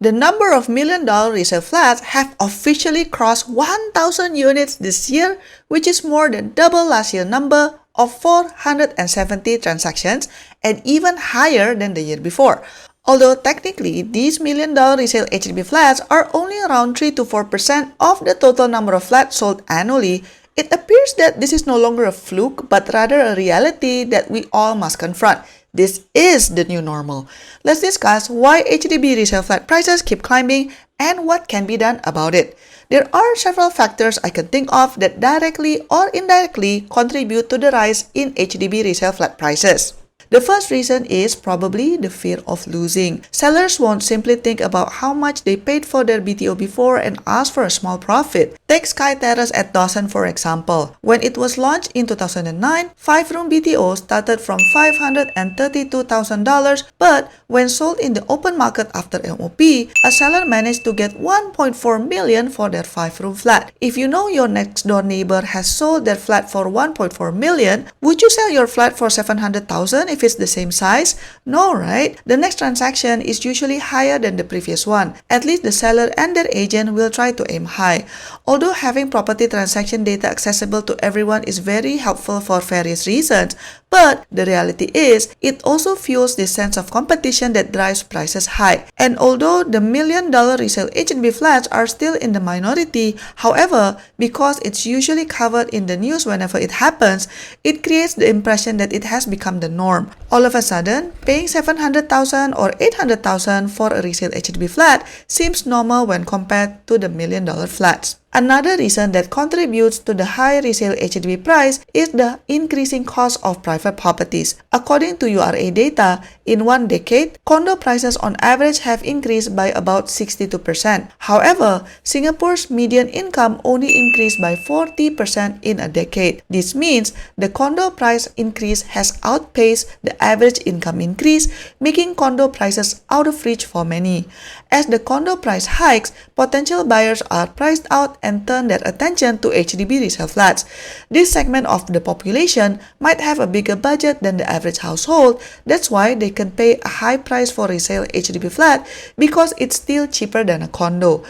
The number of million-dollar resale flats have officially crossed 1,000 units this year, which is more than double last year's number of 470 transactions and even higher than the year before. Although technically, these million-dollar resale HDB flats are only around 3 to 4% of the total number of flats sold annually, it appears that this is no longer a fluke, but rather a reality that we all must confront. This is the new normal. Let's discuss why HDB resale flat prices keep climbing and what can be done about it. There are several factors I can think of that directly or indirectly contribute to the rise in HDB resale flat prices. The first reason is probably the fear of losing. Sellers won't simply think about how much they paid for their BTO before and ask for a small profit. Take Sky Terrace at Dawson for example. When it was launched in 2009, 5-room BTO started from $532,000, but when sold in the open market after MOP, a seller managed to get $1.4 million for their 5-room flat. If you know your next door neighbor has sold their flat for $1.4 million, would you sell your flat for $700,000 if it's the same size? No, right? The next transaction is usually higher than the previous one. At least the seller and their agent will try to aim high. Although having property transaction data accessible to everyone is very helpful for various reasons, but the reality is, it also fuels this sense of competition that drives prices high. And although the million-dollar resale HDB flats are still in the minority, however, because it's usually covered in the news whenever it happens, it creates the impression that it has become the norm. All of a sudden, paying $700,000 or $800,000 for a resale HDB flat seems normal when compared to the million-dollar flats. Another reason that contributes to the high resale HDB price is the increasing cost of private properties. According to URA data, in one decade, condo prices on average have increased by about 62%. However, Singapore's median income only increased by 40% in a decade. This means the condo price increase has outpaced the average income increase, making condo prices out of reach for many. As the condo price hikes, potential buyers are priced out and turn their attention to HDB resale flats. This segment of the population might have a bigger budget than the average household. That's why they can pay a high price for resale HDB flat because it's still cheaper than a condo.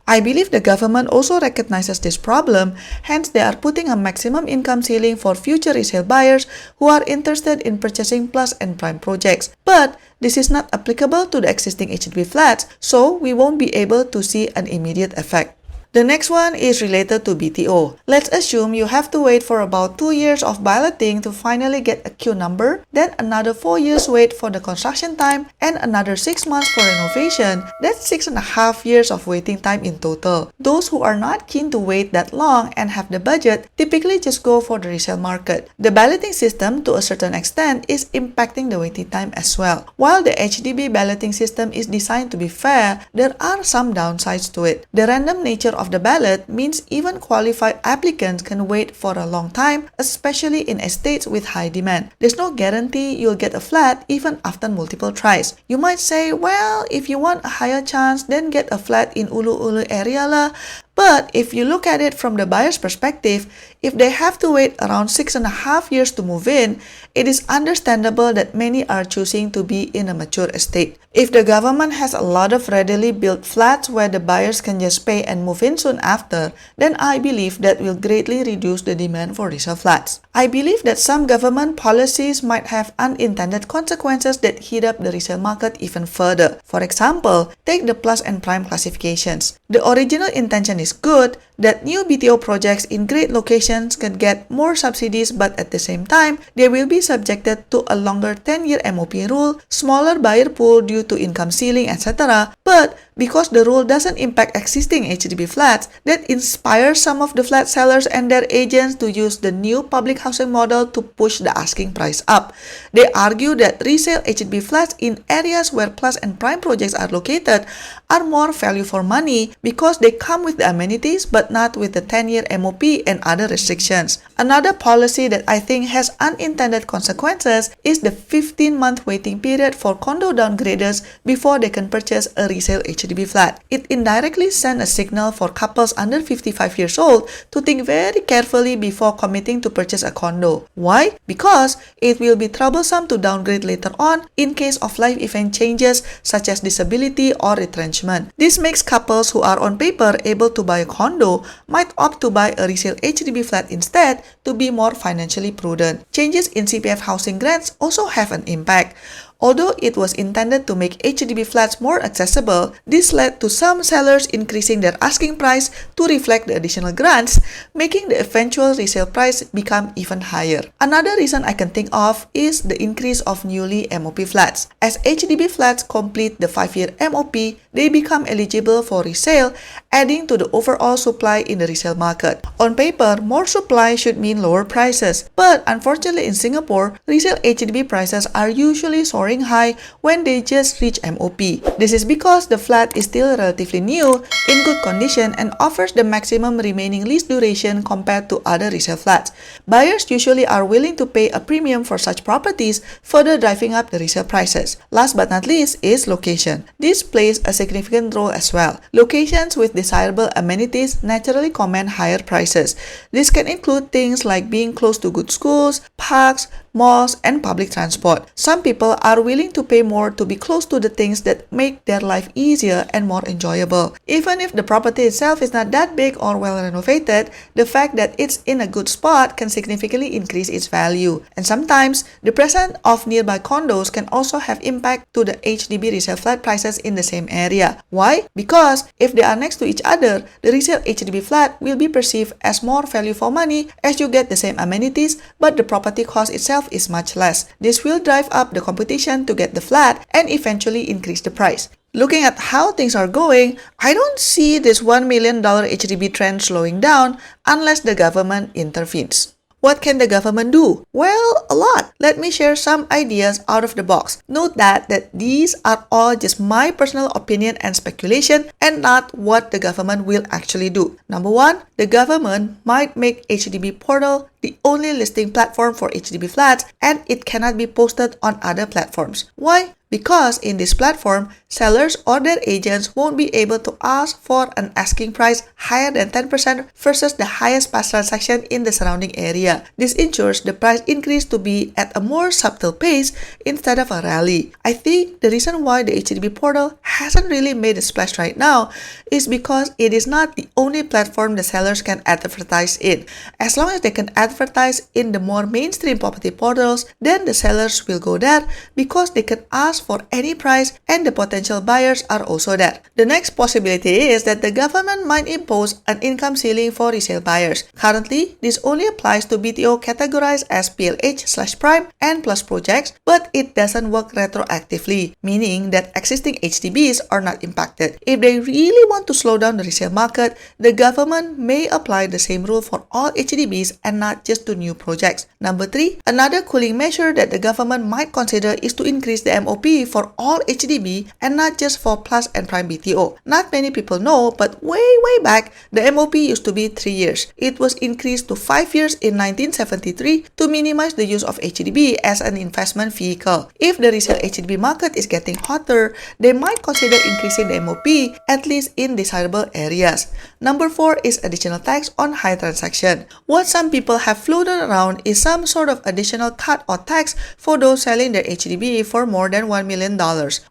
I believe the government also recognizes this problem, hence they are putting a maximum income ceiling for future resale buyers who are interested in purchasing plus and prime projects. But this is not applicable to the existing HDB flats, so we won't be able to see an immediate effect. The next one is related to BTO. Let's assume you have to wait for about 2 years of balloting to finally get a queue number, then another 4 years wait for the construction time, and another 6 months for renovation. That's 6.5 years of waiting time in total. Those who are not keen to wait that long and have the budget typically just go for the resale market. The balloting system, to a certain extent, is impacting the waiting time as well. While the HDB balloting system is designed to be fair, there are some downsides to it. The random nature of the ballot means even qualified applicants can wait for a long time, especially in estates with high demand. There's no guarantee you'll get a flat even after multiple tries. You might say, well, if you want a higher chance, then get a flat in Ulu-Ulu area lah. But if you look at it from the buyer's perspective, if they have to wait around 6.5 years to move in, it is understandable that many are choosing to be in a mature estate. If the government has a lot of readily built flats where the buyers can just pay and move in soon after, then I believe that will greatly reduce the demand for resale flats. I believe that some government policies might have unintended consequences that heat up the resale market even further. For example, take the plus and prime classifications. The original intention is good, that new BTO projects in great locations can get more subsidies, but at the same time, they will be subjected to a longer 10-year MOP rule, smaller buyer pool due to income ceiling, etc. But because the rule doesn't impact existing HDB flats, that inspires some of the flat sellers and their agents to use the new public housing model to push the asking price up. They argue that resale HDB flats in areas where plus and prime projects are located are more value for money because they come with the amenities but but not with the 10-year MOP and other restrictions. Another policy that I think has unintended consequences is the 15-month waiting period for condo downgraders before they can purchase a resale HDB flat. It indirectly sends a signal for couples under 55 years old to think very carefully before committing to purchase a condo. Why? Because it will be troublesome to downgrade later on in case of life event changes such as disability or retrenchment. This makes couples who are on paper able to buy a condo might opt to buy a resale HDB flat instead to be more financially prudent. Changes in CPF housing grants also have an impact. Although it was intended to make HDB flats more accessible, this led to some sellers increasing their asking price to reflect the additional grants, making the eventual resale price become even higher. Another reason I can think of is the increase of newly MOP flats. As HDB flats complete the 5-year MOP, they become eligible for resale, adding to the overall supply in the resale market. On paper, more supply should mean lower prices, but unfortunately in Singapore, resale HDB prices are usually soaring high when they just reach MOP. This is because the flat is still relatively new, in good condition, and offers the maximum remaining lease duration compared to other resale flats. Buyers usually are willing to pay a premium for such properties, further driving up the resale prices. Last but not least is location. This plays a significant role as well. Locations with desirable amenities naturally command higher prices. This can include things like being close to good schools, parks, malls, and public transport. Some people are willing to pay more to be close to the things that make their life easier and more enjoyable. Even if the property itself is not that big or well renovated, the fact that it's in a good spot can significantly increase its value. And sometimes, the presence of nearby condos can also have impact to the HDB resale flat prices in the same area. Why? Because if they are next to each other, the resale HDB flat will be perceived as more value for money as you get the same amenities, but the property cost itself is much less. This will drive up the competition to get the flat and eventually increase the price. Looking at how things are going, I don't see this $1 million HDB trend slowing down unless the government intervenes. What can the government do? Well, a lot. Let me share some ideas out of the box. Note that these are all just my personal opinion and speculation and not what the government will actually do. Number one, the government might make HDB portal the only listing platform for HDB flats and it cannot be posted on other platforms. Why? Because in this platform, sellers or their agents won't be able to ask for an asking price higher than 10% versus the highest past transaction in the surrounding area. This ensures the price increase to be at a more subtle pace instead of a rally. I think the reason why the HDB portal hasn't really made a splash right now is because it is not the only platform the sellers can advertise in. As long as they can advertise in the more mainstream property portals, then the sellers will go there because they can ask for any price and the potential buyers are also there. The next possibility is that the government might impose an income ceiling for resale buyers. Currently, this only applies to BTO categorized as PLH/Prime and Plus projects, but it doesn't work retroactively, meaning that existing HDBs are not impacted. If they really want to slow down the resale market, the government may apply the same rule for all HDBs and not just to new projects. Number 3, another cooling measure that the government might consider is to increase the MOP for all HDB and not just for Plus and Prime BTO. Not many people know, but way back, the MOP used to be 3 years. It was increased to 5 years in 1973 to minimize the use of HDB as an investment vehicle. If the resale HDB market is getting hotter, they might consider increasing the MOP, at least in desirable areas. Number 4 is additional tax on high transaction. What some people have floated around is some sort of additional cut or tax for those selling their HDB for more than $1 million,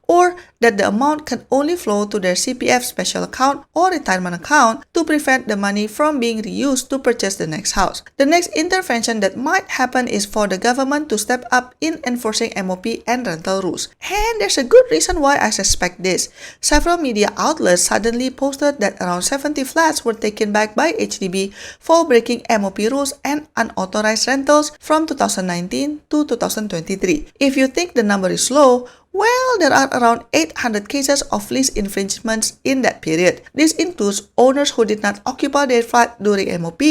or that the amount can only flow to their CPF special account or retirement account to prevent the money from being reused to purchase the next house. The next intervention that might happen is for the government to step up in enforcing MOP and rental rules. And there's a good reason why I suspect this. Several media outlets suddenly posted that around 70 flats were taken back by HDB for breaking MOP rules and unauthorized rentals from 2019 to 2023. If you think the number is low, Well, there are around 800 cases of lease infringements in that period. This includes owners who did not occupy their flat during MOP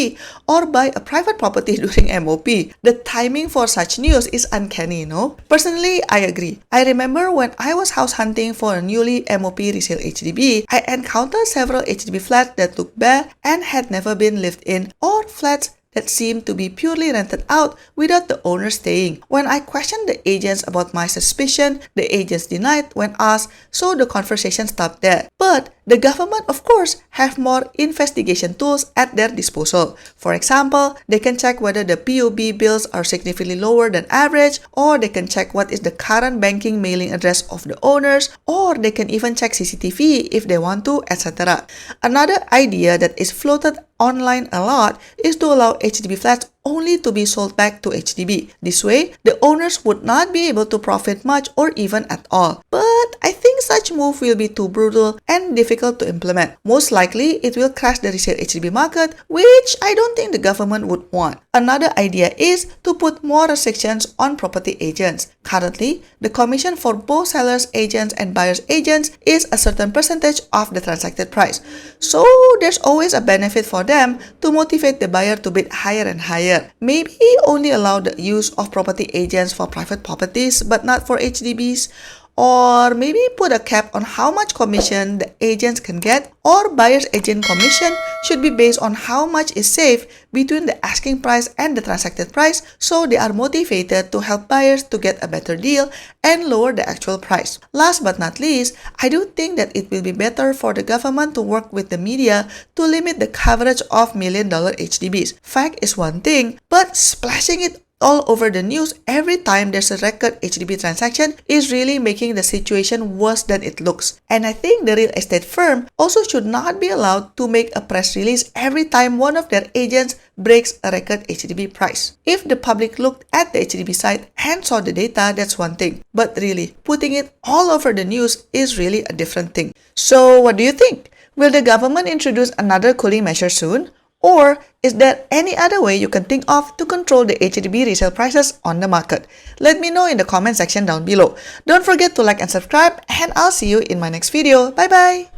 or buy a private property during MOP. The timing for such news is uncanny, no? Personally, I agree. I remember when I was house hunting for a newly MOP resale HDB, I encountered several HDB flats that looked bare and had never been lived in, or flats that seemed to be purely rented out without the owner staying. When I questioned the agents about my suspicion, the agents denied when asked, so the conversation stopped there. But the government, of course, have more investigation tools at their disposal. For example, they can check whether the PUB bills are significantly lower than average, or they can check what is the current banking mailing address of the owners, or they can even check CCTV if they want to, etc. Another idea that is floated online a lot is to allow HDB flats only to be sold back to HDB. This way, the owners would not be able to profit much or even at all. But I think such move will be too brutal and difficult to implement. Most likely, it will crash the resale HDB market, which I don't think the government would want. Another idea is to put more restrictions on property agents. Currently, the commission for both sellers agents and buyers agents is a certain percentage of the transacted price. So there's always a benefit for them to motivate the buyer to bid higher and higher. Maybe only allow the use of property agents for private properties but not for HDBs. Or maybe put a cap on how much commission the agents can get, or buyer's agent commission should be based on how much is saved between the asking price and the transacted price, so they are motivated to help buyers to get a better deal and lower the actual price. Last but not least, I do think that it will be better for the government to work with the media to limit the coverage of million-dollar HDBs. Fact is one thing, but splashing it all over the news every time there's a record HDB transaction is really making the situation worse than it looks. And I think the real estate firm also should not be allowed to make a press release every time one of their agents breaks a record HDB price. If the public looked at the HDB site and saw the data, that's one thing. But really, putting it all over the news is really a different thing. So what do you think? Will the government introduce another cooling measure soon? Or is there any other way you can think of to control the HDB resale prices on the market? Let me know in the comment section down below. Don't forget to like and subscribe, and I'll see you in my next video. Bye bye!